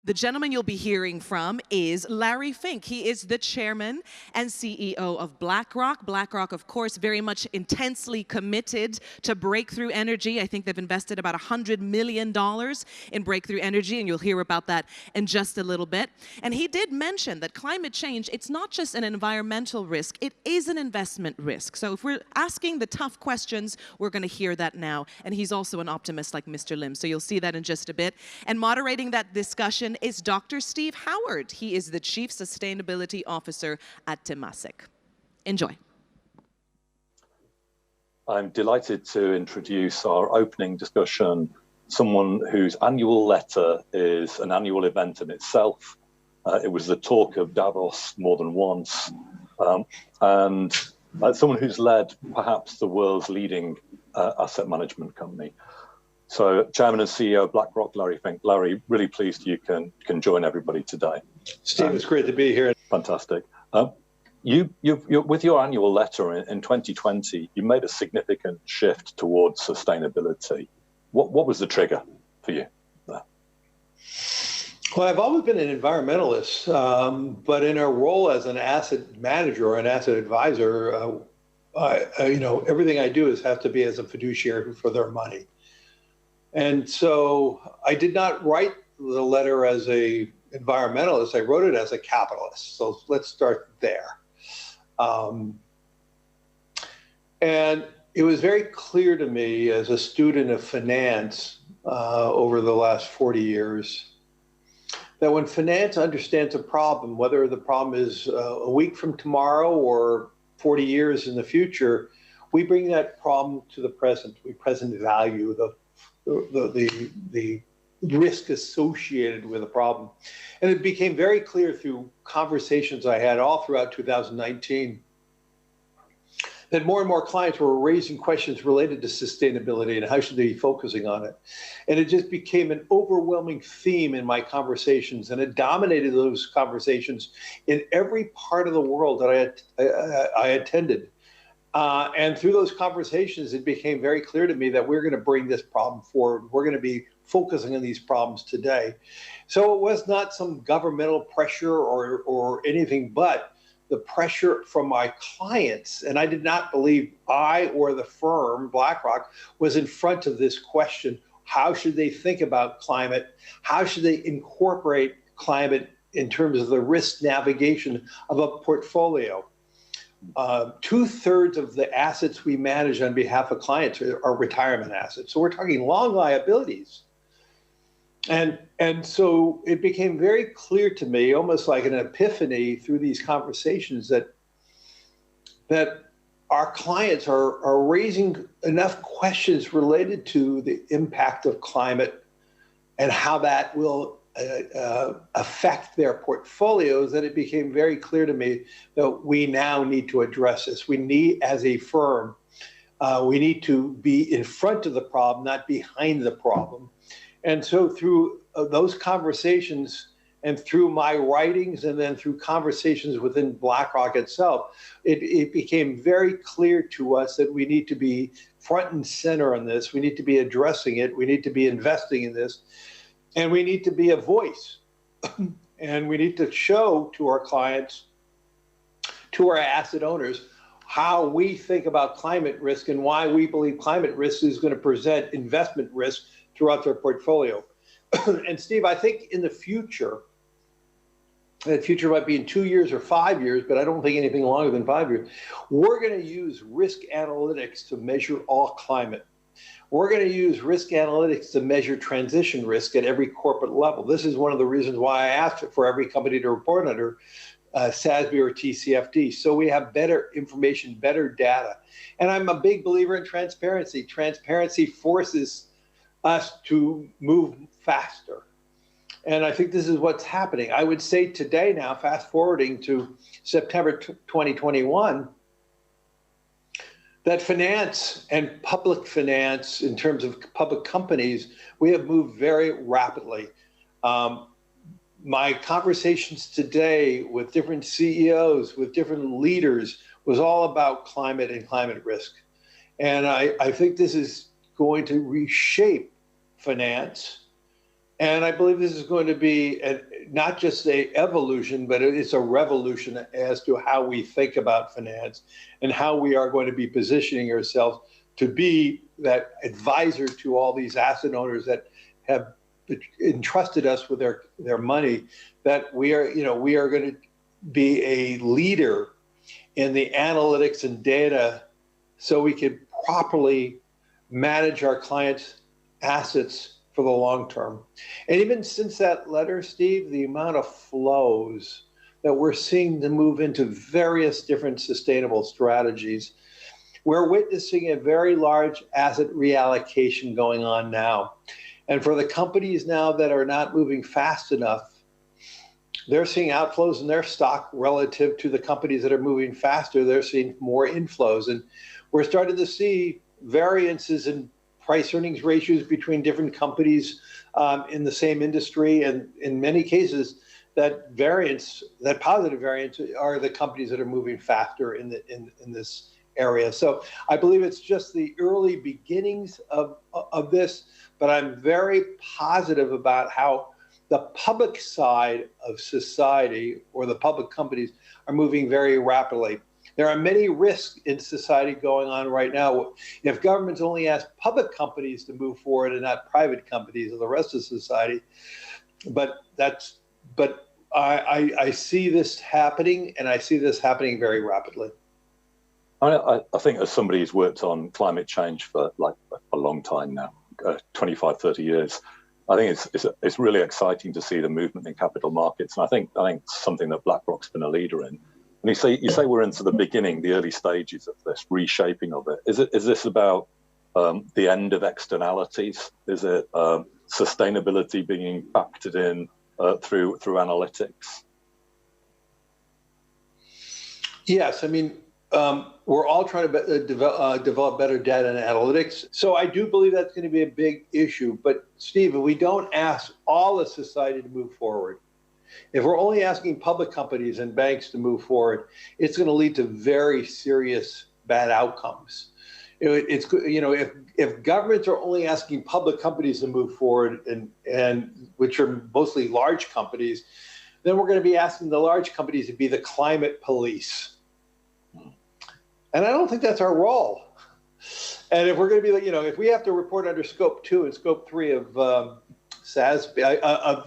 The gentleman you'll be hearing from is Larry Fink. He is the chairman and CEO of BlackRock. BlackRock, of course, very much intensely committed to breakthrough energy. I think they've invested about $100 million in breakthrough energy, and you'll hear about that in just a little bit. And he did mention that climate change, it's not just an environmental risk, it is an investment risk. So if we're asking the tough questions, we're going to hear that now. And he's also an optimist like Mr. Lim, so you'll see that in just a bit. And moderating that discussion is Dr. Steve Howard. He is the Chief Sustainability Officer at Temasek. Enjoy. I'm delighted to introduce our opening discussion, someone whose annual letter is an annual event in itself. It was the talk of Davos more than once, and someone who's led perhaps the world's leading asset management company. So, Chairman and CEO of BlackRock, Larry Fink. Larry, really pleased you can join everybody today. Steve, it's great to be here. Fantastic. You with your annual letter in 2020, you made a significant shift towards sustainability. What was the trigger for you there? Well, I've always been an environmentalist, but in a role as an asset manager or an asset advisor, everything I do has to be as a fiduciary for their money. And so I did not write the letter as an environmentalist. I wrote it as a capitalist. So let's start there. And it was very clear to me as a student of finance over the last 40 years that when finance understands a problem, whether the problem is a week from tomorrow or 40 years in the future, we bring that problem to the present. We present value the risk associated with a problem. And it became very clear through conversations I had all throughout 2019 that more and more clients were raising questions related to sustainability and how should they be focusing on it. And it just became an overwhelming theme in my conversations, and it dominated those conversations in every part of the world that I attended. And through those conversations, it became very clear to me that we're going to bring this problem forward. We're going to be focusing on these problems today. So it was not some governmental pressure or anything but the pressure from my clients. And I did not believe I or the firm, BlackRock, was in front of this question. How should they think about climate? How should they incorporate climate in terms of the risk navigation of a portfolio? 2/3 of the assets we manage on behalf of clients are retirement assets. So we're talking long liabilities. And so it became very clear to me, almost like an epiphany through these conversations, that our clients are raising enough questions related to the impact of climate and how that will affect their portfolios, that it became very clear to me that we now need to address this. We need, as a firm, we need to be in front of the problem, not behind the problem. And so through those conversations and through my writings and then through conversations within BlackRock itself, it became very clear to us that we need to be front and center on this. We need to be addressing it. We need to be investing in this. And we need to be a voice. And we need to show to our clients, to our asset owners, how we think about climate risk and why we believe climate risk is going to present investment risk throughout their portfolio. And Steve, I think in the future might be in 2 years or 5 years, but I don't think anything longer than 5 years, we're going to use risk analytics to measure all climate. We're going to use risk analytics to measure transition risk at every corporate level. This is one of the reasons why I asked for every company to report under SASB or TCFD. So we have better information, better data. And I'm a big believer in transparency. Transparency forces us to move faster. And I think this is what's happening. I would say today now, fast forwarding to September 2021, that finance and public finance, in terms of public companies, we have moved very rapidly. My conversations today with different CEOs, with different leaders, was all about climate and climate risk. And I think this is going to reshape finance And I believe this is going to be not just a evolution, but it's a revolution as to how we think about finance and how we are going to be positioning ourselves to be that advisor to all these asset owners that have entrusted us with their money, that we are going to be a leader in the analytics and data so we can properly manage our clients' assets for the long term. And even since that letter, Steve, the amount of flows that we're seeing to move into various different sustainable strategies, we're witnessing a very large asset reallocation going on now. And for the companies now that are not moving fast enough, they're seeing outflows in their stock relative to the companies that are moving faster. They're seeing more inflows. And we're starting to see variances in price earnings ratios between different companies in the same industry. And in many cases, that positive variance are the companies that are moving faster in this area. So I believe it's just the early beginnings of this, but I'm very positive about how the public side of society or the public companies are moving very rapidly. There are many risks in society going on right now. If governments only ask public companies to move forward and not private companies or the rest of society, but I see this happening, and I see this happening very rapidly. I think as somebody who's worked on climate change for like a long time now, 25, 30 years, I think it's really exciting to see the movement in capital markets. And I think something that BlackRock's been a leader in. And you say we're into the beginning, the early stages of this reshaping of it. Is this about the end of externalities? Is it sustainability being factored in through analytics? Yes, I mean, we're all trying to develop better data and analytics. So I do believe that's going to be a big issue. But Steve, if we don't ask all of society to move forward, if we're only asking public companies and banks to move forward, it's going to lead to very serious bad outcomes. If governments are only asking public companies to move forward, and which are mostly large companies, then we're going to be asking the large companies to be the climate police. And I don't think that's our role. And if we're going to be, if we have to report under Scope 2 and Scope 3 of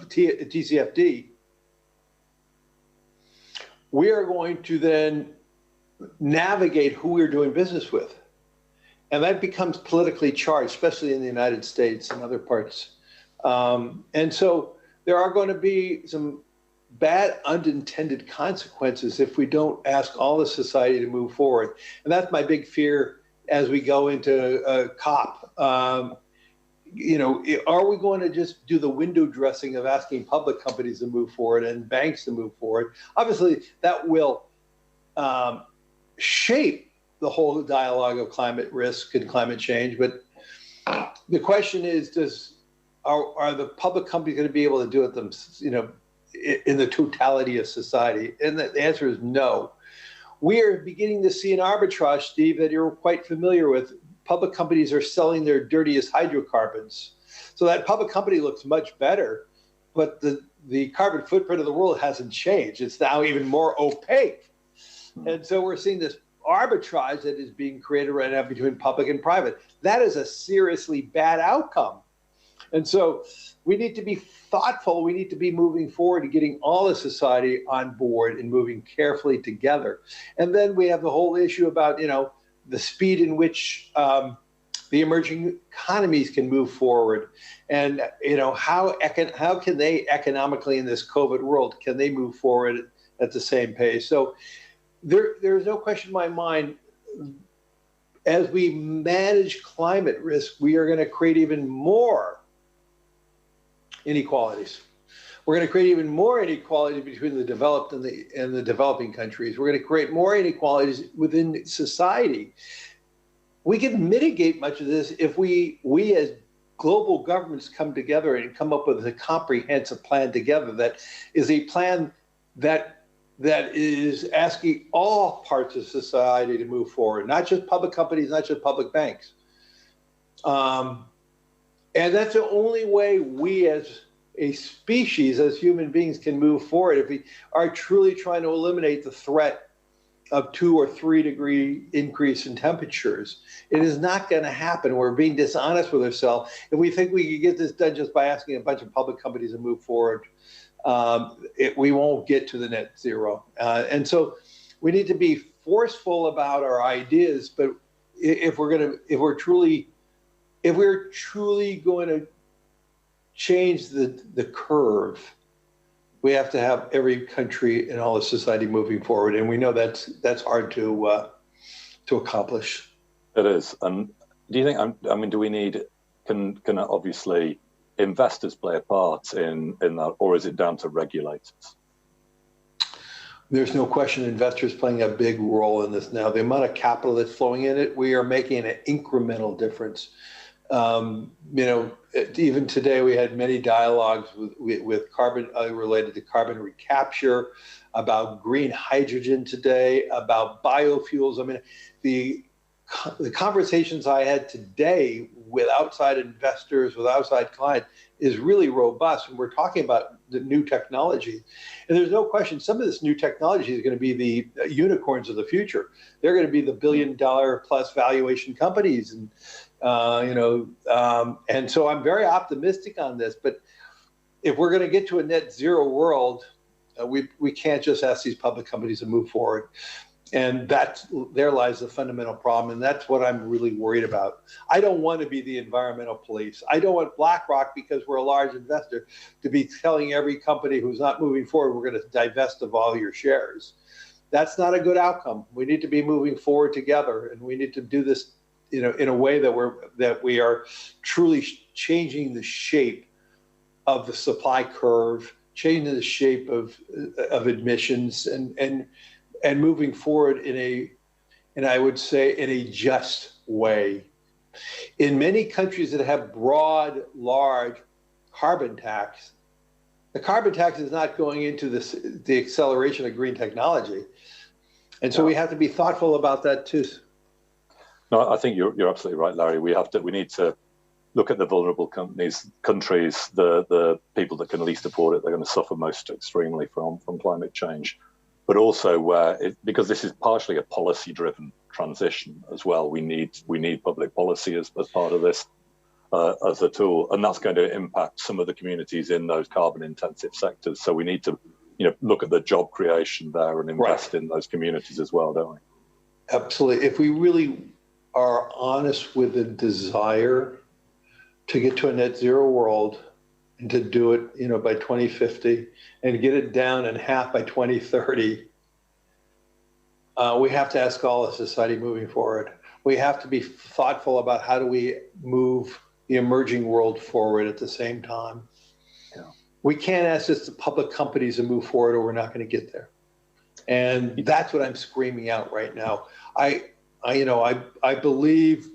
TCFD, we are going to then navigate who we're doing business with. And that becomes politically charged, especially in the United States and other parts. And so there are going to be some bad unintended consequences if we don't ask all of society to move forward. And that's my big fear as we go into COP. Are we going to just do the window dressing of asking public companies to move forward and banks to move forward? Obviously, that will shape the whole dialogue of climate risk and climate change. But the question is, are the public companies going to be able to do it in the totality of society? And the answer is no. We are beginning to see an arbitrage, Steve, that you're quite familiar with. Public companies are selling their dirtiest hydrocarbons. So that public company looks much better, but the carbon footprint of the world hasn't changed. It's now even more opaque. And so we're seeing this arbitrage that is being created right now between public and private. That is a seriously bad outcome. And so we need to be thoughtful. We need to be moving forward and getting all of society on board and moving carefully together. And then we have the whole issue about, the speed in which the emerging economies can move forward, and how can they economically in this COVID world, can they move forward at the same pace? So there's no question in my mind, as we manage climate risk, we are going to create even more inequalities. We're going to create even more inequality between the developed and the developing countries. We're going to create more inequalities within society. We can mitigate much of this if we as global governments come together and come up with a comprehensive plan together that is a plan that is asking all parts of society to move forward, not just public companies, not just public banks. And that's the only way we as a species as human beings can move forward, if we are truly trying to eliminate the threat of 2 or 3 degree increase in temperatures, it is not going to happen. We're being dishonest with ourselves. If we think we could get this done just by asking a bunch of public companies to move forward, we won't get to the net zero. And so we need to be forceful about our ideas. But if we're truly going to change the curve, we have to have every country and all of society moving forward, and we know that's hard to accomplish. It is. And do you think? I mean, do we need? Can obviously investors play a part in that, or is it down to regulators? There's no question investors playing a big role in this now. The amount of capital that's flowing in it, we are making an incremental difference. Even today we had many dialogues with carbon related to carbon recapture, about green hydrogen today, about biofuels. I mean, the conversations I had today with outside investors, with outside clients, is really robust. And we're talking about the new technology. And there's no question, some of this new technology is going to be the unicorns of the future. They're going to be the $1 billion plus valuation companies. And and so I'm very optimistic on this. But if we're going to get to a net zero world, we can't just ask these public companies to move forward. And there lies the fundamental problem. And that's what I'm really worried about. I don't want to be the environmental police. I don't want BlackRock, because we're a large investor, to be telling every company who's not moving forward, we're going to divest of all your shares. That's not a good outcome. We need to be moving forward together, and we need to do this in a way that we are truly changing the shape of the supply curve, changing the shape of emissions, and moving forward and I would say in a just way. In many countries that have broad, large carbon tax, the carbon tax is not going into the acceleration of green technology. And so we have to be thoughtful about that too. No, I think you're absolutely right, Larry. We need to look at the vulnerable countries, the people that can least afford it. They're going to suffer most extremely from climate change. But also because this is partially a policy-driven transition as well. We need public policy as part of this as a tool, and that's going to impact some of the communities in those carbon-intensive sectors. So we need to look at the job creation there and invest in those communities as well, don't we? Absolutely. If we really are honest with the desire to get to a net zero world, and to do it, by 2050, and get it down in half by 2030, we have to ask all of society moving forward. We have to be thoughtful about how do we move the emerging world forward at the same time. Yeah. We can't ask just the public companies to move forward, or we're not going to get there. And that's what I'm screaming out right now. I believe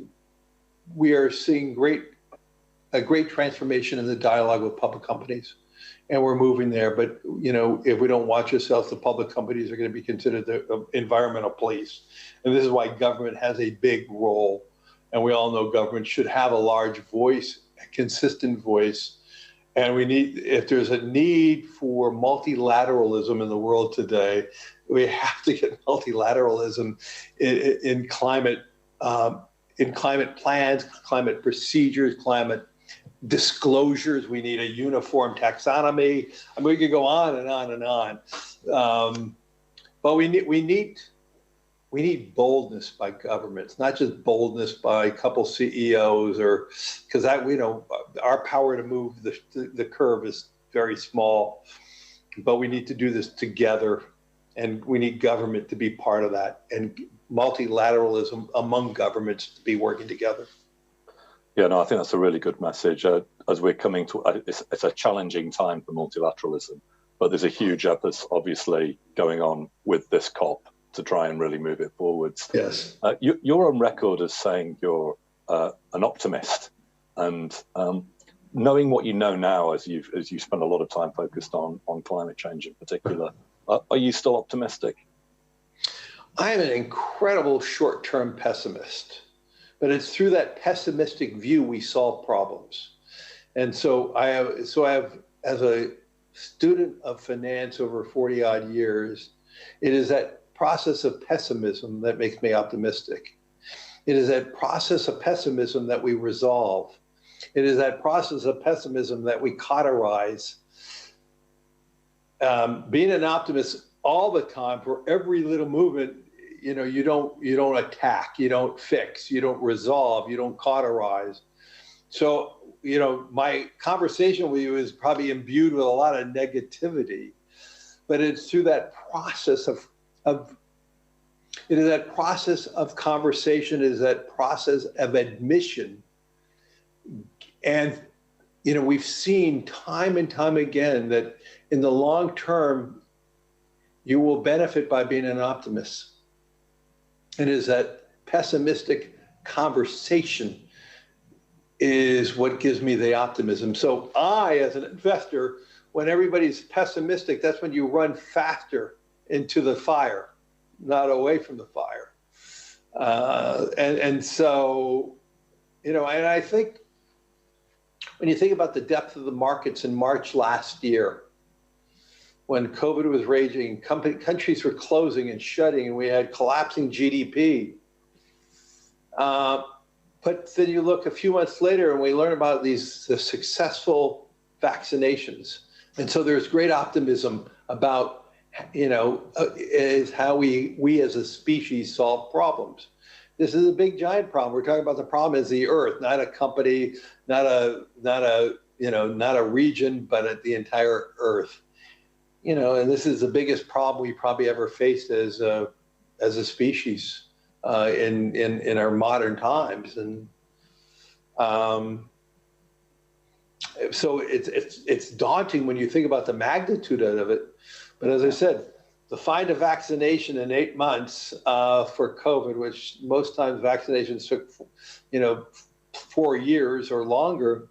we are seeing a great transformation in the dialogue with public companies, and we're moving there. But if we don't watch ourselves, the public companies are going to be considered the environmental police, and this is why government has a big role. And we all know government should have a large voice, a consistent voice, and if there's a need for multilateralism in the world today, we have to get multilateralism in climate plans, climate procedures, climate disclosures. We need a uniform taxonomy. I mean, we could go on and on and on. But we need boldness by governments, not just boldness by a couple CEOs, or because our power to move the curve is very small. But we need to do this together, and we need government to be part of that, and multilateralism among governments to be working together. Yeah, no, I think that's a really good message. As we're coming to, it's a challenging time for multilateralism, but there's a huge effort, obviously, going on with this COP to try and really move it forwards. Yes. You're on record as saying you're an optimist, and knowing what you know now, as you spend a lot of time focused on climate change in particular, are you still optimistic? I am an incredible short-term pessimist, but it's through that pessimistic view we solve problems. And so I have as a student of finance over 40 odd years, it is that process of pessimism that makes me optimistic. It is that process of pessimism that we resolve. It is that process of pessimism that we cauterize. Being an optimist all the time for every little movement, you don't attack, you don't fix, you don't resolve, you don't cauterize. So, my conversation with you is probably imbued with a lot of negativity, but it's through that process of it is that process of conversation, it is that process of admission. And, we've seen time and time again that in the long term, you will benefit by being an optimist. And it is that pessimistic conversation is what gives me the optimism. So I, as an investor, when everybody's pessimistic, that's when you run faster into the fire, not away from the fire. And so, and I think when you think about the depth of the markets in March last year, when COVID was raging, countries were closing and shutting, and we had collapsing GDP. But then you look a few months later and we learn about the successful vaccinations. And so there's great optimism about, is how we as a species solve problems. This is a big, giant problem. We're talking about the problem is the Earth, not a company, not a region, but the entire Earth. And this is the biggest problem we probably ever faced as a species. In our modern times, and so it's daunting when you think about the magnitude of it. But as I said, to find a vaccination in 8 months for COVID, which most times vaccinations took 4 years or longer,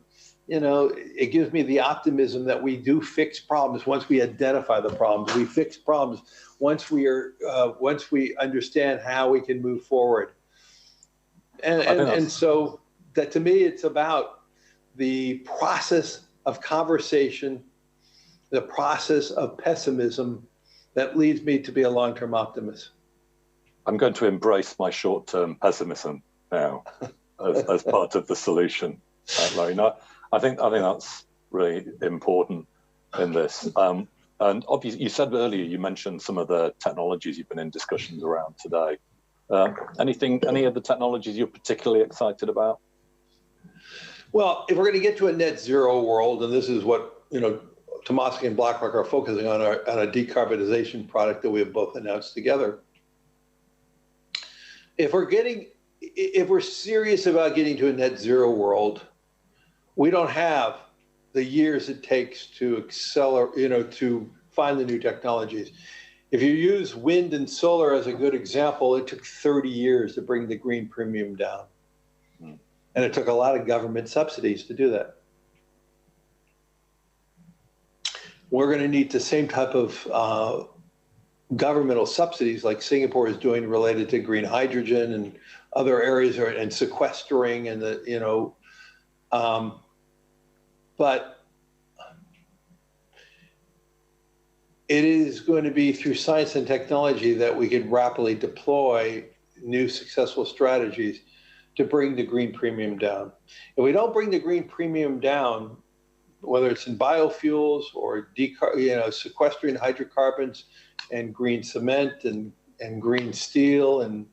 it gives me the optimism that we do fix problems once we identify the problems. We fix problems once we understand how we can move forward. And so that, to me, it's about the process of conversation, the process of pessimism that leads me to be a long-term optimist. I'm going to embrace my short-term pessimism now as part of the solution, Larry. No, I think that's really important in this. And obviously, you said earlier, you mentioned some of the technologies you've been in discussions around today. Any of the technologies you're particularly excited about? Well, if we're going to get to a net zero world, and this is what Temasek and BlackRock are focusing on a decarbonization product that we have both announced together. If we're serious about getting to a net zero world, we don't have the years it takes to accelerate, to find the new technologies. If you use wind and solar as a good example, it took 30 years to bring the green premium down. And it took a lot of government subsidies to do that. We're going to need the same type of governmental subsidies like Singapore is doing related to green hydrogen and other areas, and sequestering, and but it is going to be through science and technology that we can rapidly deploy new successful strategies to bring the green premium down. If we don't bring the green premium down, whether it's in biofuels or sequestering hydrocarbons and green cement and green steel, and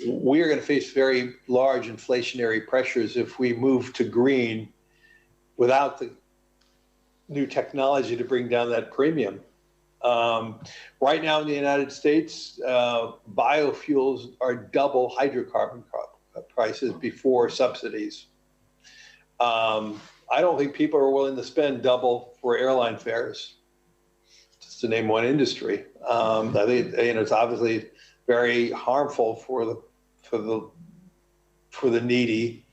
we are going to face very large inflationary pressures if we move to green without the new technology to bring down that premium. Right now in the United States, biofuels are double hydrocarbon prices before subsidies. I don't think people are willing to spend double for airline fares, just to name one industry. I think it's obviously very harmful for the needy.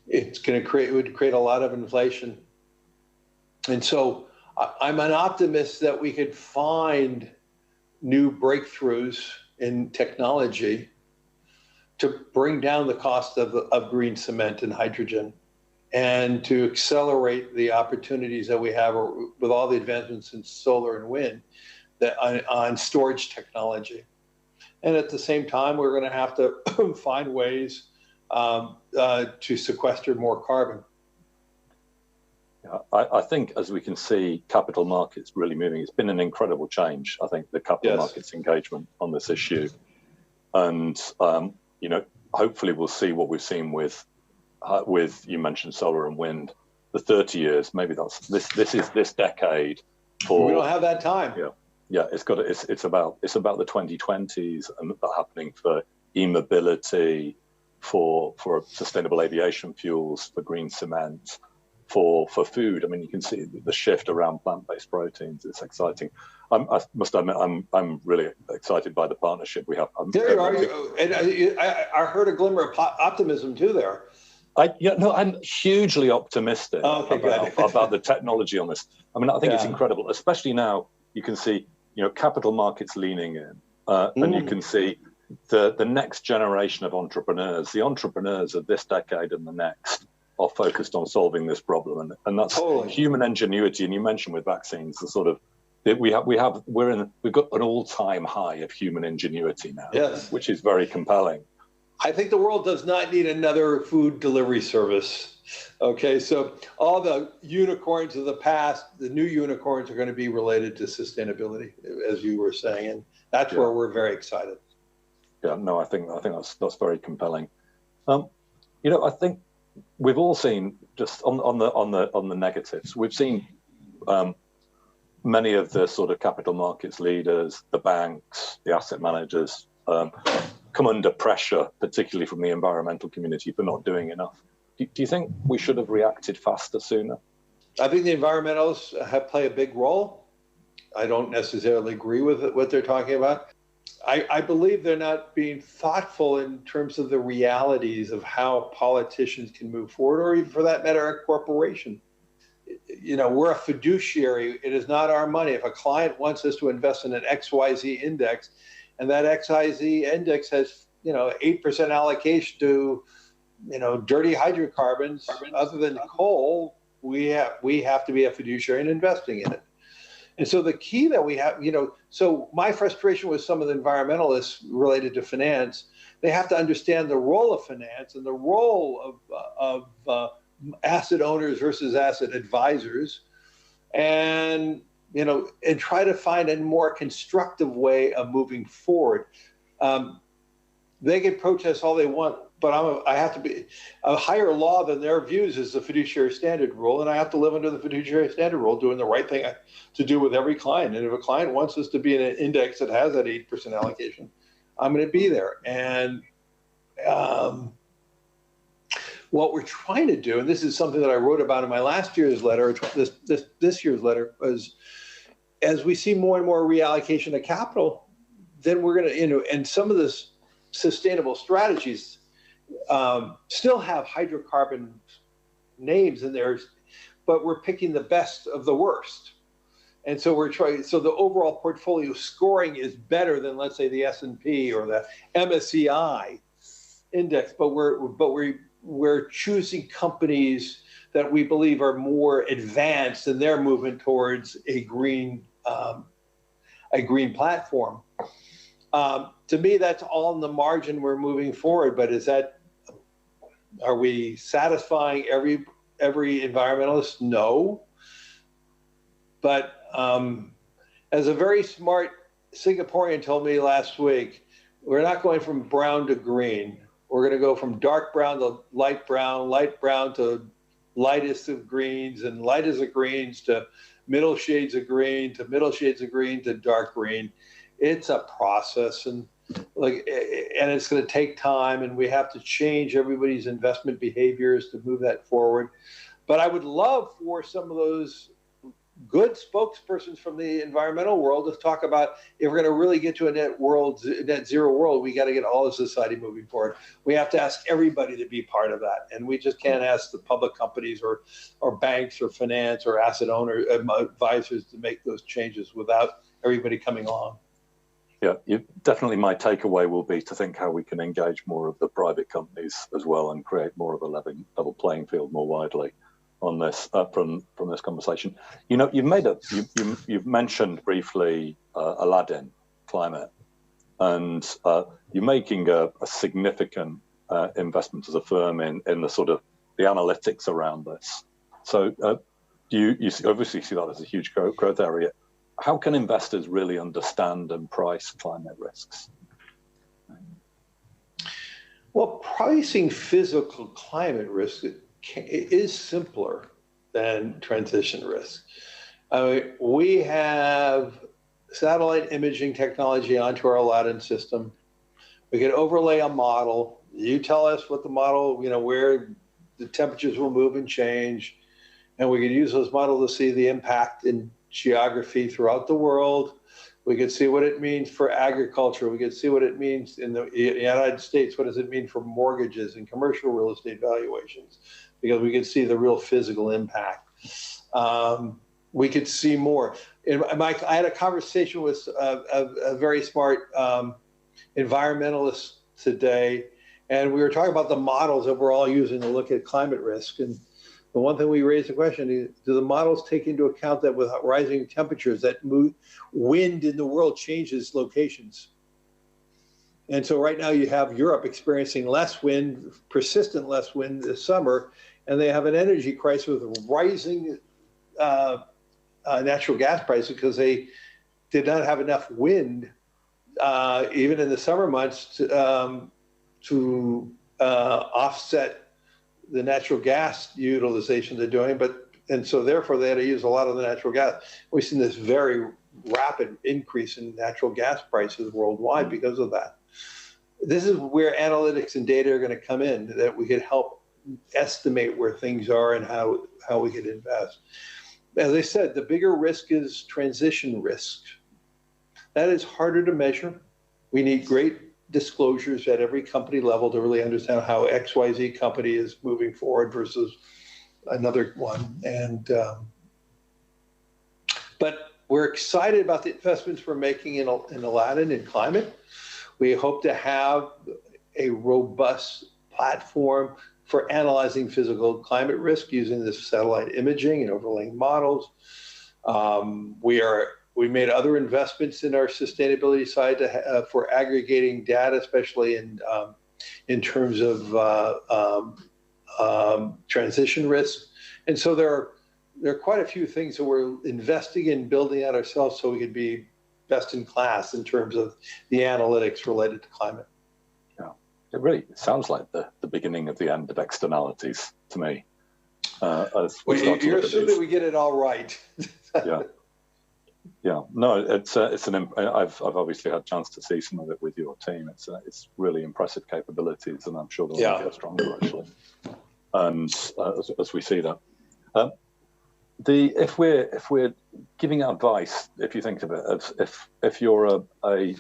It would create a lot of inflation. And so I'm an optimist that we could find new breakthroughs in technology to bring down the cost of green cement and hydrogen, and to accelerate the opportunities that we have with all the advancements in solar and wind that on storage technology. And at the same time, we're going to have to find ways to sequester more carbon. Yeah, I think, as we can see, capital markets really moving. It's been an incredible change, I think, the capital markets engagement on this issue. And, you know, hopefully we'll see what we've seen with you mentioned solar and wind, the 30 years, maybe this is this decade. We don't have that time. Yeah, it's about the 2020s and that happening for e-mobility, for sustainable aviation fuels, for green cement, for food. I mean, you can see the shift around plant-based proteins. It's exciting. I must admit, I'm really excited by the partnership we have. There you are. And I heard a glimmer of optimism too there. I'm hugely optimistic about the technology on this. I mean, I think it's incredible, especially now. You can see, you know, capital markets leaning in, and you can see the next generation of entrepreneurs. The entrepreneurs of this decade and the next are focused on solving this problem, and that's human ingenuity. And you mentioned with vaccines, the sort of we've got an all-time high of human ingenuity now, which is very compelling. I think the world does not need another food delivery service. Okay, so all the unicorns of the past, the new unicorns are going to be related to sustainability, as you were saying, and that's where we're very excited. Yeah, no, I think that's very compelling. You know, I think we've all seen, just on the negatives, we've seen many of the sort of capital markets leaders, the banks, the asset managers, come under pressure, particularly from the environmental community, for not doing enough. Do you think we should have reacted faster, sooner? I think the environmentalists play a big role. I don't necessarily agree with what they're talking about. I believe they're not being thoughtful in terms of the realities of how politicians can move forward, or even for that matter, a corporation. You know, we're a fiduciary. It is not our money. If a client wants us to invest in an XYZ index, and that XYZ index has, you know, 8% allocation to, you know, dirty hydrocarbons other than coal, we have to be a fiduciary in investing in it. And so the key that we have, you know, so my frustration with some of the environmentalists related to finance, they have to understand the role of finance and the role of asset owners versus asset advisors, and, you know, and try to find a more constructive way of moving forward. They can protest all they want, but I have to be a higher law than their views is the fiduciary standard rule, and I have to live under the fiduciary standard rule, doing the right thing to do with every client. And if a client wants us to be in an index that has that 8% allocation, I'm going to be there. And what we're trying to do, and this is something that I wrote about in my last year's letter, this year's letter, was as we see more and more reallocation of capital, then we're going to, you know, and some of this sustainable strategies still have hydrocarbon names in there, but we're picking the best of the worst. And so we're trying, so the overall portfolio scoring is better than, let's say, the S&P or the MSCI index, but we're choosing companies that we believe are more advanced in their movement towards a green platform. To me, that's all in the margin we're moving forward. But are we satisfying every environmentalist? No. But as a very smart Singaporean told me last week, we're not going from brown to green. We're going to go from dark brown to light brown to lightest of greens, and lightest of greens to middle shades of green, to middle shades of green to dark green. It's a process, and it's going to take time, and we have to change everybody's investment behaviors to move that forward. But I would love for some of those good spokespersons from the environmental world to talk about, if we're going to really get to a net zero world, we got to get all of society moving forward. We have to ask everybody to be part of that, and we just can't ask the public companies or banks or finance or asset owners, advisors to make those changes without everybody coming along. Yeah, definitely my takeaway will be to think how we can engage more of the private companies as well and create more of a level playing field more widely on this from this conversation. You know, you've mentioned briefly Aladdin climate, and you're making a significant investment as a firm in the sort of the analytics around this. So you obviously see that as a huge growth area. How can investors really understand and price climate risks? Well, pricing physical climate risk is simpler than transition risk. We have satellite imaging technology onto our Aladdin system. We can overlay a model. You tell us what the model, where the temperatures will move and change, and we can use those models to see the impact in geography throughout the world. We could see what it means for agriculture. We could see what it means in the United States. What does it mean for mortgages and commercial real estate valuations? Because we could see the real physical impact. We could see more. Mike, I had a conversation with a very smart environmentalist today, and we were talking about the models that we're all using to look at climate risk. And the one thing we raised the question is, do the models take into account that with rising temperatures, that wind in the world changes locations? And so right now you have Europe experiencing less wind, persistent less wind this summer, and they have an energy crisis with rising natural gas prices because they did not have enough wind, even in the summer months, to offset the natural gas utilization they're doing, and so therefore they had to use a lot of the natural gas. We've seen this very rapid increase in natural gas prices worldwide because of that. This is where analytics and data are going to come in, that we could help estimate where things are and how we could invest. As I said, the bigger risk is transition risk. That is harder to measure. We need great disclosures at every company level to really understand how XYZ company is moving forward versus another one. But we're excited about the investments we're making in Aladdin and climate. We hope to have a robust platform for analyzing physical climate risk using this satellite imaging and overlaying models. We made other investments in our sustainability side for aggregating data, especially in terms of transition risk. And so there are quite a few things that we're investing in building out ourselves so we could be best in class in terms of the analytics related to climate. Yeah, it really sounds like the beginning of the end of externalities to me. You're assuming we get it all right. Yeah. Yeah, no, I've obviously had a chance to see some of it with your team. It's really impressive capabilities, and I'm sure they'll get stronger actually. And as we see that, if we're giving advice, if you think of it, if you're a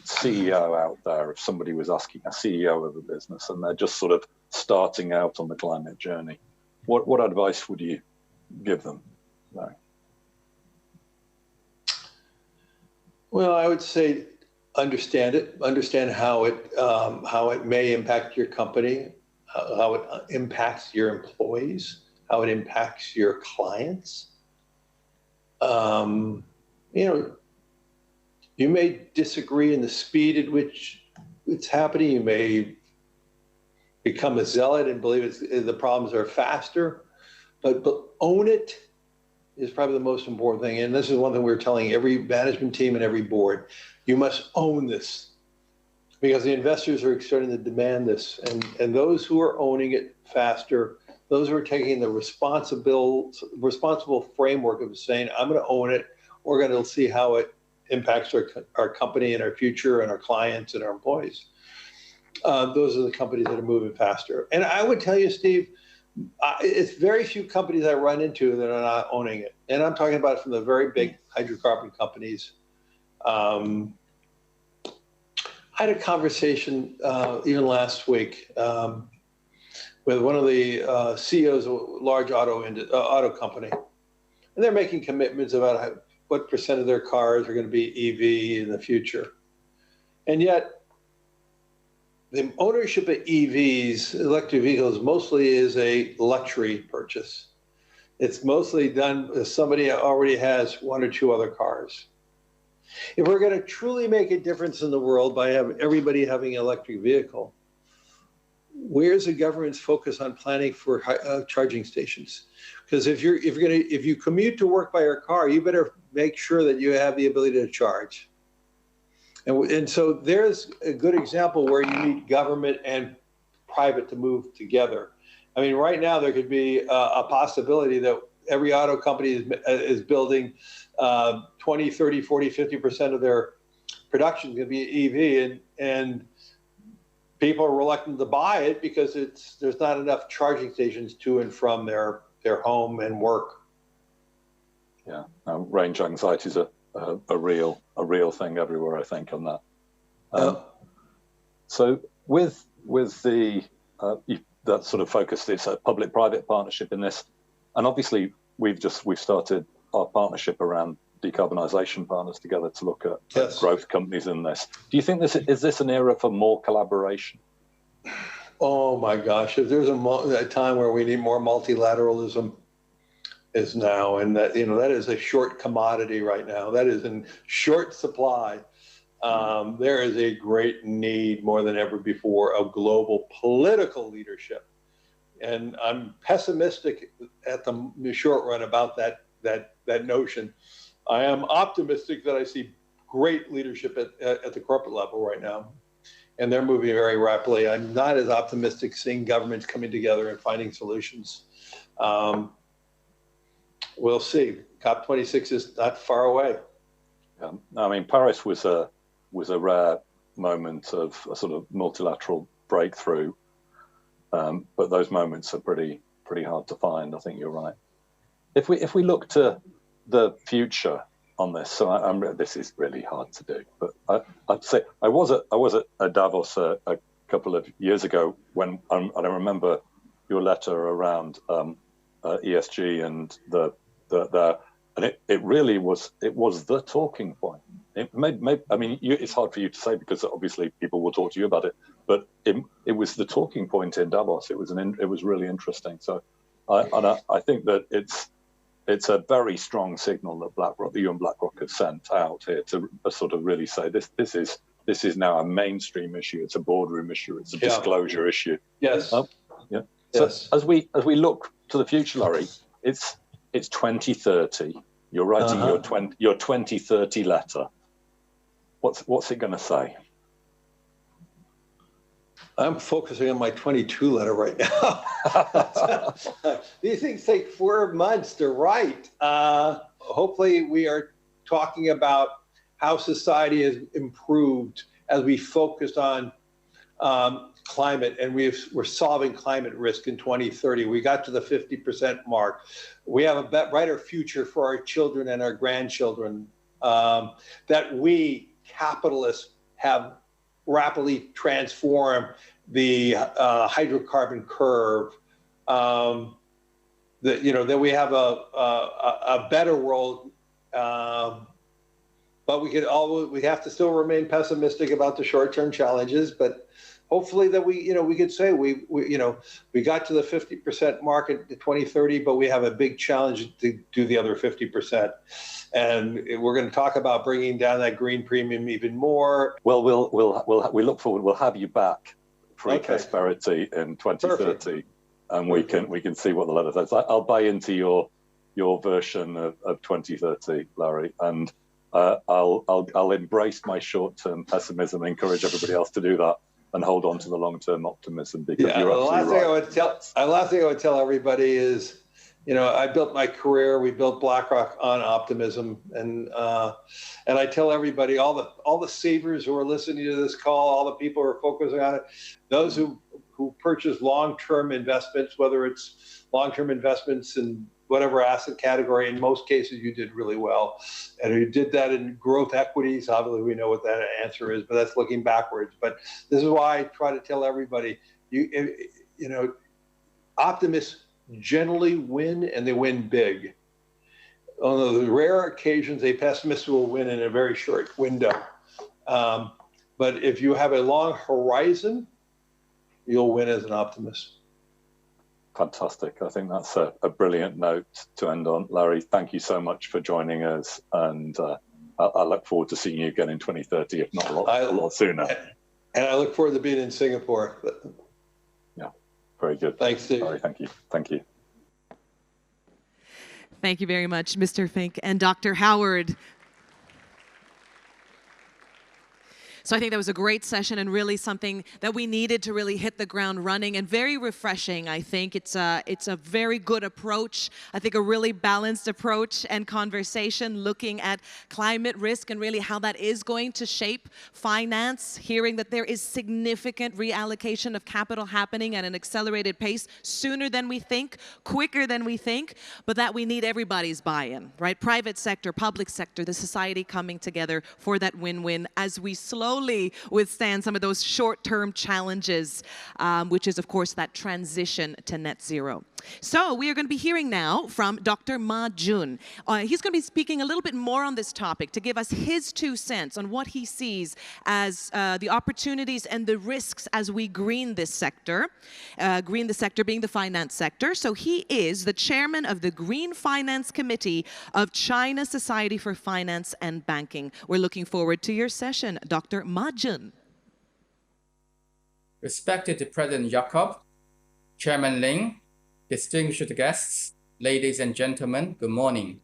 CEO out there, if somebody was asking a CEO of a business and they're just sort of starting out on the climate journey, what advice would you give them? Larry? Well, I would say understand it. Understand how it may impact your company, how it impacts your employees, how it impacts your clients. You may disagree in the speed at which it's happening. You may become a zealot and believe the problems are faster, but own it is probably the most important thing. And this is one thing we're telling every management team and every board. You must own this because the investors are starting to demand this. And those who are owning it faster, those who are taking the responsible framework of saying, I'm going to own it, we're going to see how it impacts our company and our future and our clients and our employees. Those are the companies that are moving faster. And I would tell you, Steve, it's very few companies I run into that are not owning it. And I'm talking about from the very big hydrocarbon companies. I had a conversation even last week with one of the CEOs of a large auto company. And they're making commitments about what % of their cars are going to be EV in the future. And yet, the ownership of EVs, electric vehicles, mostly is a luxury purchase. It's mostly done if somebody already has one or two other cars. If we're going to truly make a difference in the world by everybody having an electric vehicle, where's the government's focus on planning for charging stations? Because if you commute to work by your car, you better make sure that you have the ability to charge. And so there's a good example where you need government and private to move together. I mean, right now there could be a possibility that every auto company is building 20, 30, 40, 50% of their production is going to be EV, and people are reluctant to buy it because there's not enough charging stations to and from their home and work. Yeah, range anxiety is a real thing everywhere, I think, on that. So with the that sort of focus, it's a public-private partnership in this, and obviously we've started our partnership around decarbonisation partners together to look at growth companies in this. Do you think is this an era for more collaboration? Oh my gosh! If there's a time where we need more multilateralism, is now, and that that is a short commodity right now. That is in short supply. There is a great need more than ever before of global political leadership, and I'm pessimistic at the short run about that notion. I am optimistic that I see great leadership at the corporate level right now, and they're moving very rapidly. I'm not as optimistic seeing governments coming together and finding solutions. We'll see. COP26 is not far away. I mean, Paris was a rare moment of a sort of multilateral breakthrough, but those moments are pretty hard to find. I think you're right. If we look to the future on this, so this is really hard to do, but I'd say I was at Davos a couple of years ago when and I remember your letter around ESG and and it really was the talking point. It made I mean, it's hard for you to say because obviously people will talk to you about it, but it was the talking point in Davos. It was really interesting. So I think that it's a very strong signal that you and BlackRock have sent out here to sort of really say this is now a mainstream issue. It's a boardroom issue. It's a disclosure issue. Yes. Yeah. Yes. So as we look to the future, Larry, it's 2030. You're writing your 2030 letter. What's it going to say? I'm focusing on my 22 letter right now. These things take 4 months to write. Hopefully we are talking about how society has improved as we focused on climate, and we're solving climate risk in 2030. We got to the 50% mark. We have a brighter future for our children and our grandchildren, that we capitalists have rapidly transformed the hydrocarbon curve, that we have a better world, but we have to still remain pessimistic about the short-term challenges. But hopefully that we could say we got to the 50% mark at 2030, but we have a big challenge to do the other 50%. And we're going to talk about bringing down that green premium even more. Well, we look forward. We'll have you back pre-prosperity in 2030, perfect. And we can see what the letter says. I'll buy into your version of 2030, Larry, and I'll embrace my short-term pessimism and encourage everybody else to do that and hold on to the long-term optimism, because you're absolutely right. The last thing I would tell everybody is, I built my career, we built BlackRock on optimism, and I tell everybody, all the savers who are listening to this call, all the people who are focusing on it, those who purchase long-term investments, whether it's long-term investments in whatever asset category, in most cases you did really well. And you did that in growth equities. Obviously we know what that answer is, but that's looking backwards. But this is why I try to tell everybody, optimists generally win, and they win big. On the rare occasions, a pessimist will win in a very short window. But if you have a long horizon, you'll win as an optimist. Fantastic. I think that's a brilliant note to end on. Larry, thank you so much for joining us. And I look forward to seeing you again in 2030, if not a lot sooner. And I look forward to being in Singapore. Yeah, very good. Thanks, Steve. Larry, thank you. Thank you. Thank you very much, Mr. Fink and Dr. Howard. So I think that was a great session and really something that we needed to really hit the ground running and very refreshing. I think it's a very good approach. I think a really balanced approach and conversation looking at climate risk and really how that is going to shape finance, hearing that there is significant reallocation of capital happening at an accelerated pace sooner than we think, quicker than we think, but that we need everybody's buy-in, right? Private sector, public sector, the society coming together for that win-win as we slowly withstand some of those short-term challenges, which is, of course, that transition to net zero. So we are going to be hearing now from Dr. Ma Jun. He's going to be speaking a little bit more on this topic to give us his 2 cents on what he sees as the opportunities and the risks as we green this sector, green the sector being the finance sector. So he is the chairman of the Green Finance Committee of China Society for Finance and Banking. We're looking forward to your session, Dr. Ma Jun. Respected President Jacob, Chairman Ling, distinguished guests, ladies and gentlemen, good morning.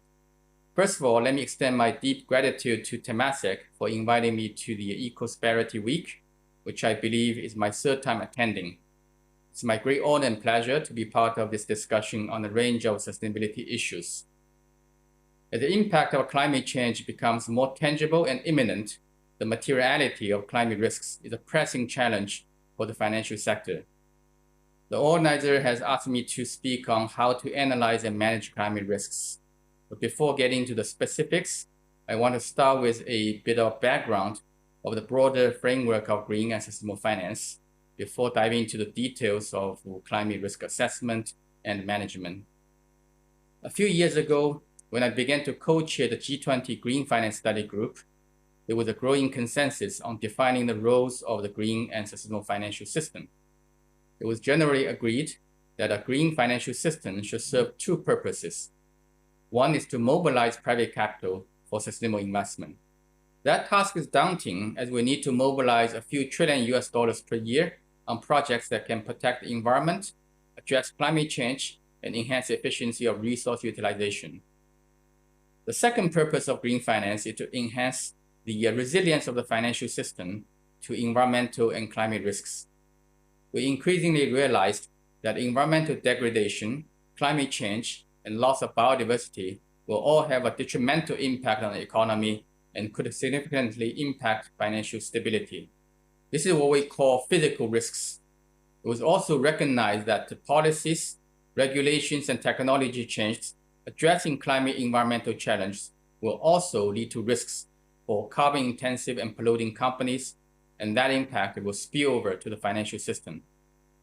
First of all, let me extend my deep gratitude to Temasek for inviting me to the Eco-Prosperity Week, which I believe is my 3rd time attending. It's my great honor and pleasure to be part of this discussion on a range of sustainability issues. As the impact of climate change becomes more tangible and imminent, the materiality of climate risks is a pressing challenge for the financial sector. The organizer has asked me to speak on how to analyze and manage climate risks. But before getting to the specifics, I want to start with a bit of background of the broader framework of green and sustainable finance before diving into the details of climate risk assessment and management. A few years ago, when I began to co-chair the G20 Green Finance Study Group, there was a growing consensus on defining the roles of the green and sustainable financial system. It was generally agreed that a green financial system should serve 2 purposes. One is to mobilize private capital for sustainable investment. That task is daunting as we need to mobilize a few trillion US dollars per year on projects that can protect the environment, address climate change, and enhance the efficiency of resource utilization. The second purpose of green finance is to enhance the resilience of the financial system to environmental and climate risks. We increasingly realized that environmental degradation, climate change, and loss of biodiversity will all have a detrimental impact on the economy and could significantly impact financial stability. This is what we call physical risks. It was also recognized that the policies, regulations, and technology changes addressing climate environmental challenges will also lead to risks for carbon-intensive and polluting companies, and that impact will spill over to the financial system.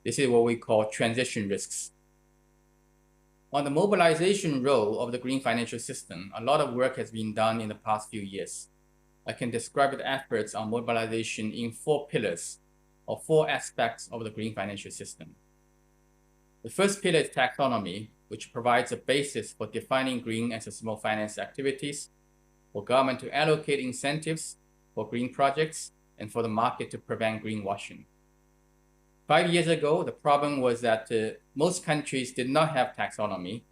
This is what we call transition risks. On the mobilization role of the green financial system, a lot of work has been done in the past few years. I can describe the efforts on mobilization in 4 pillars or 4 aspects of the green financial system. The first pillar is taxonomy, which provides a basis for defining green and sustainable finance activities, for government to allocate incentives for green projects, and for the market to prevent greenwashing. 5 years ago, the problem was that most countries did not have taxonomy,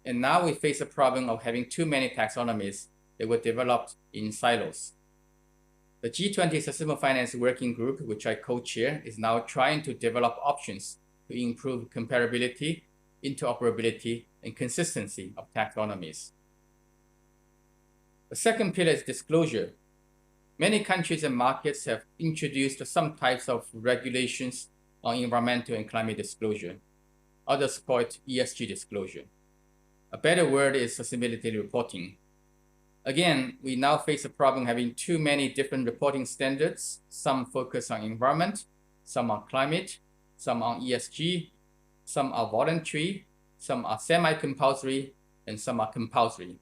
and now we face a problem of having too many taxonomies that were developed in silos. The G20 Sustainable Finance Working Group, which I co-chair, is now trying to develop options to improve comparability, interoperability, and consistency of taxonomies. The second pillar is disclosure. Many countries and markets have introduced some types of regulations on environmental and climate disclosure. Others call it ESG disclosure. A better word is sustainability reporting. Again, we now face a problem having too many different reporting standards. Some focus on environment, some on climate, some on ESG, some are voluntary, some are semi-compulsory, and some are compulsory.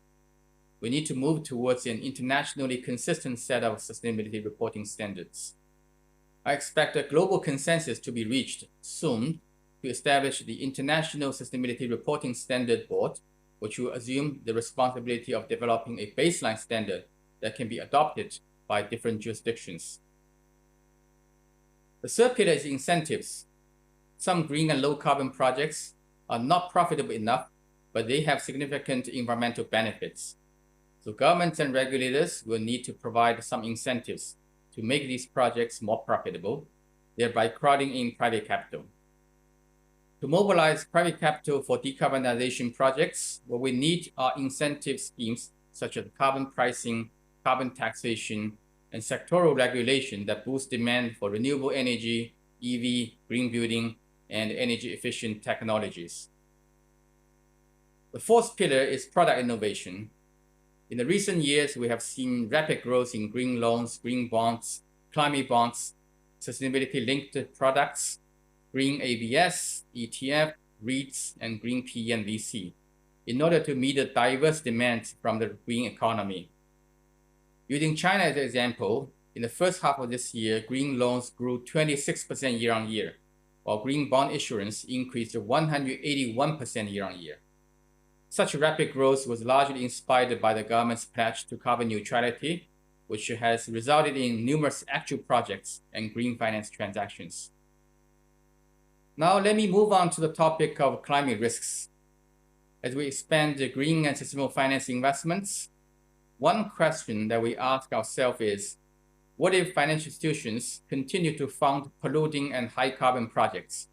We need to move towards an internationally consistent set of sustainability reporting standards. I expect a global consensus to be reached soon to establish the International Sustainability Reporting Standard Board, which will assume the responsibility of developing a baseline standard that can be adopted by different jurisdictions. The third pillar is incentives. Some green and low carbon projects are not profitable enough, but they have significant environmental benefits. So governments and regulators will need to provide some incentives to make these projects more profitable, thereby crowding in private capital. To mobilize private capital for decarbonization projects, what we need are incentive schemes such as carbon pricing, carbon taxation, and sectoral regulation that boost demand for renewable energy, EV, green building, and energy-efficient technologies. The fourth pillar is product innovation. In the recent years, we have seen rapid growth in green loans, green bonds, climate bonds, sustainability-linked products, green ABS, ETF, REITs, and green PE and VC, in order to meet the diverse demands from the green economy. Using China as an example, in the first half of this year, green loans grew 26% year-on-year, while green bond issuance increased 181% year-on-year. Such rapid growth was largely inspired by the government's pledge to carbon neutrality, which has resulted in numerous actual projects and green finance transactions. Now let me move on to the topic of climate risks. As we expand the green and sustainable finance investments, one question that we ask ourselves is, what if financial institutions continue to fund polluting and high carbon projects,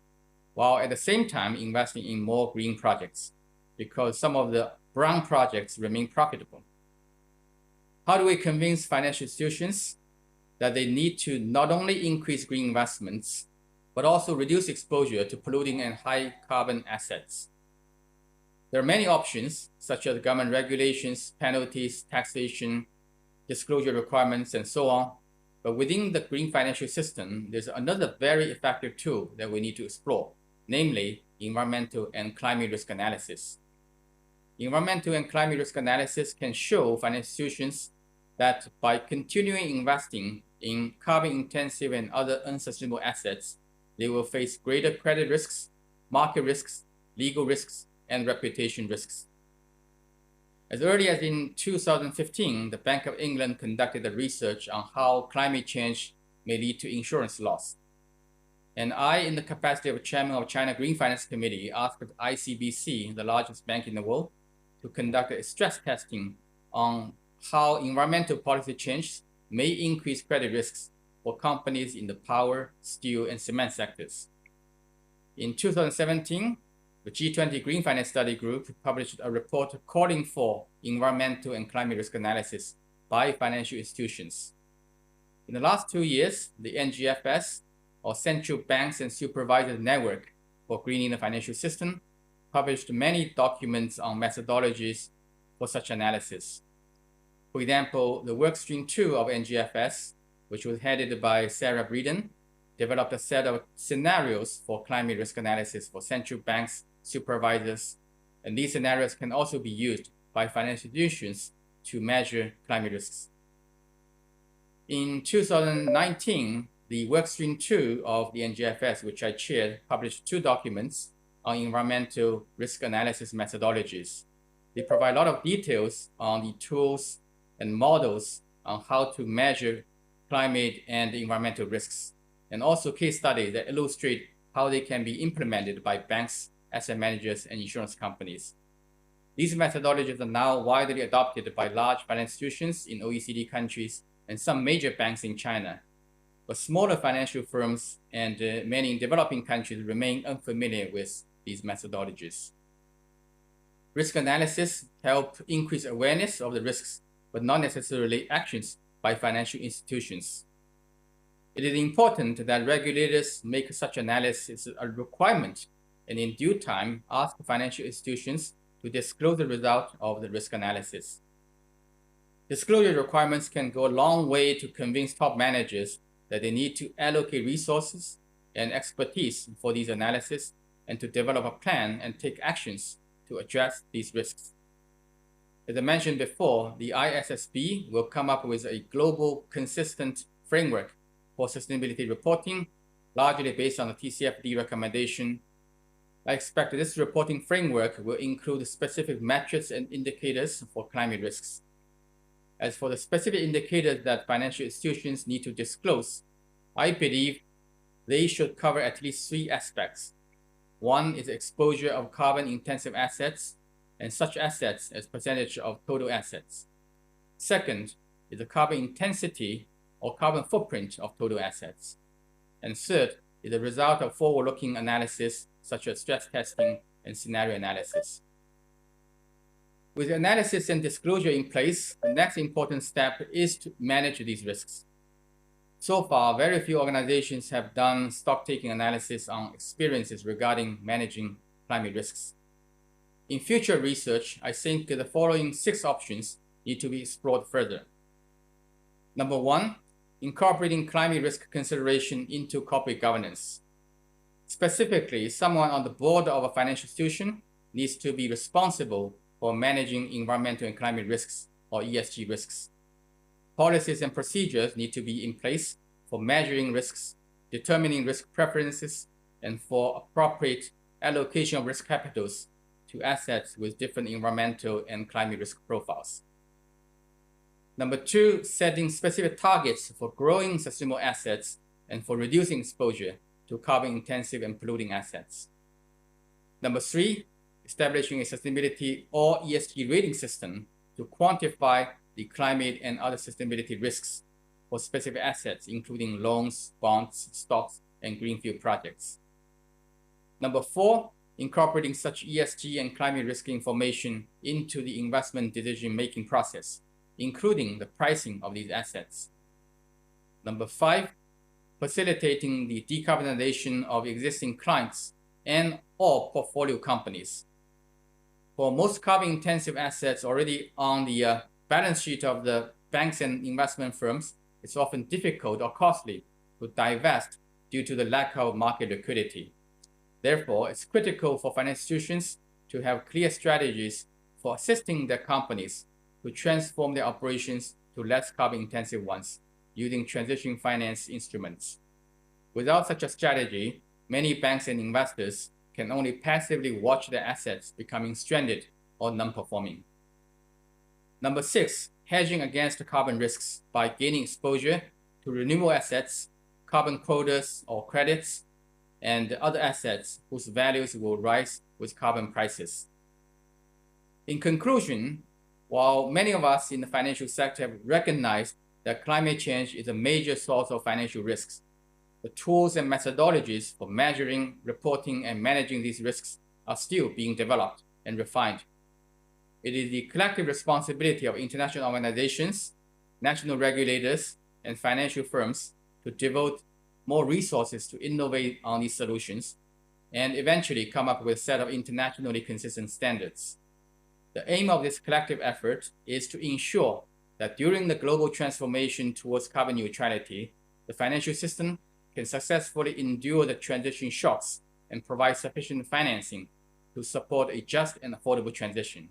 while at the same time investing in more green projects, because some of the brown projects remain profitable? How do we convince financial institutions that they need to not only increase green investments, but also reduce exposure to polluting and high carbon assets? There are many options, such as government regulations, penalties, taxation, disclosure requirements, and so on. But within the green financial system, there's another very effective tool that we need to explore, namely environmental and climate risk analysis. Environmental and climate risk analysis can show financial institutions that by continuing investing in carbon-intensive and other unsustainable assets, they will face greater credit risks, market risks, legal risks, and reputation risks. As early as in 2015, the Bank of England conducted a research on how climate change may lead to insurance loss. And I, in the capacity of chairman of China Green Finance Committee, asked ICBC, the largest bank in the world, to conduct a stress testing on how environmental policy change may increase credit risks for companies in the power, steel, and cement sectors. In 2017, the G20 Green Finance Study Group published a report calling for environmental and climate risk analysis by financial institutions. In the last 2 years, the NGFS, or Central Banks and Supervisors Network for Greening the Financial System, published many documents on methodologies for such analysis. For example, the Workstream 2 of NGFS, which was headed by Sarah Breeden, developed a set of scenarios for climate risk analysis for central banks, supervisors, and these scenarios can also be used by financial institutions to measure climate risks. In 2019, the Workstream 2 of the NGFS, which I chaired, published 2 documents on environmental risk analysis methodologies. They provide a lot of details on the tools and models on how to measure climate and environmental risks, and also case studies that illustrate how they can be implemented by banks, asset managers, and insurance companies. These methodologies are now widely adopted by large financial institutions in OECD countries and some major banks in China. But smaller financial firms and many in developing countries remain unfamiliar with these methodologies. Risk analysis help increase awareness of the risks, but not necessarily actions by financial institutions. It is important that regulators make such analysis a requirement and in due time ask financial institutions to disclose the result of the risk analysis. Disclosure requirements can go a long way to convince top managers that they need to allocate resources and expertise for these analyses and to develop a plan and take actions to address these risks. As I mentioned before, the ISSB will come up with a global, consistent framework for sustainability reporting, largely based on the TCFD recommendation. I expect this reporting framework will include specific metrics and indicators for climate risks. As for the specific indicators that financial institutions need to disclose, I believe they should cover at least 3 aspects. One is exposure of carbon-intensive assets and such assets as percentage of total assets. Second is the carbon intensity or carbon footprint of total assets. And third is the result of forward-looking analysis such as stress testing and scenario analysis. With the analysis and disclosure in place, the next important step is to manage these risks. So far, very few organizations have done stock-taking analysis on experiences regarding managing climate risks. In future research, I think the following 6 options need to be explored further. Number 1, incorporating climate risk consideration into corporate governance. Specifically, someone on the board of a financial institution needs to be responsible for managing environmental and climate risks, or ESG risks. Policies and procedures need to be in place for measuring risks, determining risk preferences, and for appropriate allocation of risk capitals to assets with different environmental and climate risk profiles. Number 2, setting specific targets for growing sustainable assets and for reducing exposure to carbon-intensive and polluting assets. Number 3, establishing a sustainability or ESG rating system to quantify the climate and other sustainability risks for specific assets, including loans, bonds, stocks, and greenfield projects. Number 4, incorporating such ESG and climate risk information into the investment decision-making process, including the pricing of these assets. Number 5, facilitating the decarbonization of existing clients and or portfolio companies. For most carbon-intensive assets already on the balance sheet of the banks and investment firms, it's often difficult or costly to divest due to the lack of market liquidity. Therefore, it's critical for financial institutions to have clear strategies for assisting their companies to transform their operations to less carbon-intensive ones using transition finance instruments. Without such a strategy, many banks and investors can only passively watch their assets becoming stranded or non-performing. Number 6, hedging against carbon risks by gaining exposure to renewable assets, carbon quotas or credits, and other assets whose values will rise with carbon prices. In conclusion, while many of us in the financial sector have recognized that climate change is a major source of financial risks, the tools and methodologies for measuring, reporting, and managing these risks are still being developed and refined. It is the collective responsibility of international organizations, national regulators, and financial firms to devote more resources to innovate on these solutions and eventually come up with a set of internationally consistent standards. The aim of this collective effort is to ensure that during the global transformation towards carbon neutrality, the financial system can successfully endure the transition shocks and provide sufficient financing to support a just and affordable transition.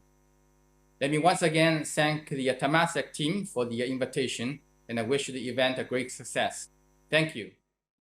Let me once again thank the Temasek team for the invitation, and I wish the event a great success. Thank you.